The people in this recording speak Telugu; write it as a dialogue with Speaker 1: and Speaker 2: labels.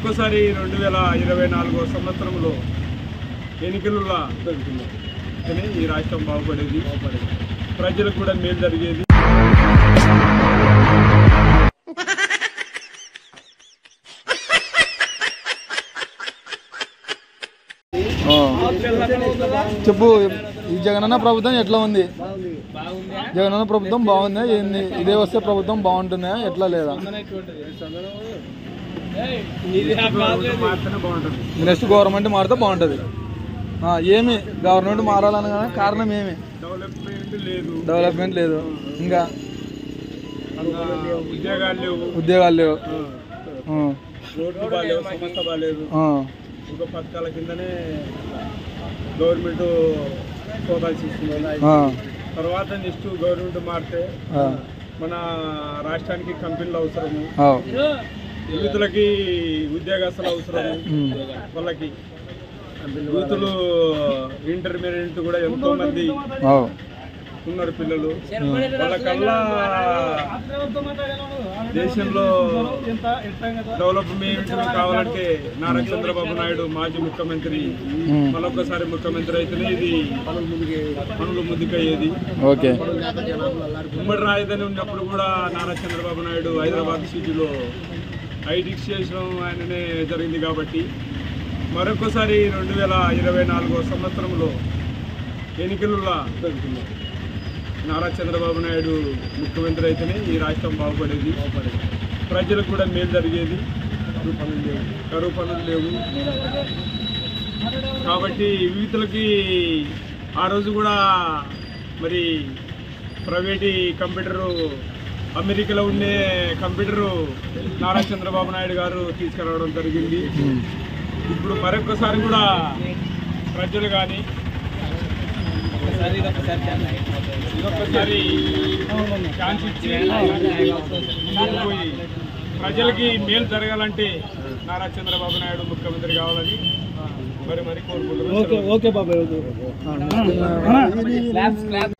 Speaker 1: మరొకసారి 2024 సంవత్సరంలో ఎన్నికలలో ఈ రాష్ట్రం బాగుపడేది, ప్రజలకు కూడా మేలు జరిగేది.
Speaker 2: చెప్పు, ఈ జగనన్న ప్రభుత్వం ఎట్లా ఉంది? జగనన్న ప్రభుత్వం బాగుందా? ఏంది ఇదే వస్తే ప్రభుత్వం బాగుంటుందా ఎట్లా లేదా? నెక్స్ట్ గవర్నమెంట్ మారితే బాగుంటుంది. ఏమి గవర్నమెంట్ మారాలని కారణం ఏమి? డెవలప్మెంట్ లేదు, ఇంకా ఉద్యోగాలు లేవు,
Speaker 1: రోడ్లు బాగాలేవు, సంస్థ బాగాలేదు. ఒక పథకాల కిందనే గవర్నమెంట్ సోదాలు ఇస్తుంది. తర్వాత నెక్స్ట్ గవర్నమెంట్ మారితే మన రాష్ట్రానికి కంపెనీలు అవసరము, యూతులకి ఉద్యోగస్తులు అవసరము. వాళ్ళకి యూతులు ఇంటర్మీడియట్ కూడా ఎంతో మంది ఉన్నారు పిల్లలు. వాళ్ళకల్లా దేశంలో డెవలప్మెంట్ కావాలంటే నారా చంద్రబాబు నాయుడు మాజీ ముఖ్యమంత్రి మరొకసారి ముఖ్యమంత్రి అయితేనే ఇది పనులు ముందుకయ్యేది. ఉమ్మడి రాజధాని ఉన్నప్పుడు కూడా నారా చంద్రబాబు నాయుడు హైదరాబాద్ సిటీలో ఐటీ చేయడం ఆయననే జరిగింది. కాబట్టి మరొకసారి 2024 సంవత్సరంలో ఎన్నికలలో నారా చంద్రబాబు నాయుడు ముఖ్యమంత్రి అయితేనే ఈ రాష్ట్రం బాగుపడేది, ప్రజలకు కూడా మేలు జరిగేది. కరువు పనులు లేవు. కాబట్టి యూతులకి ఆ రోజు కూడా మరి ప్రైవేట్ కంప్యూటరు, అమెరికాలో ఉండే కంప్యూటరు నారా చంద్రబాబు నాయుడు గారు తీసుకురావడం జరిగింది. ఇప్పుడు మరొకసారి కూడా ప్రజలు కానీ ఇదొక్కసారి ఛాన్స్ ఇచ్చి పోయి ప్రజలకి మేలు జరగాలంటే నారా చంద్రబాబు నాయుడు ముఖ్యమంత్రి కావాలని మరి కోరుకుంటున్నాను.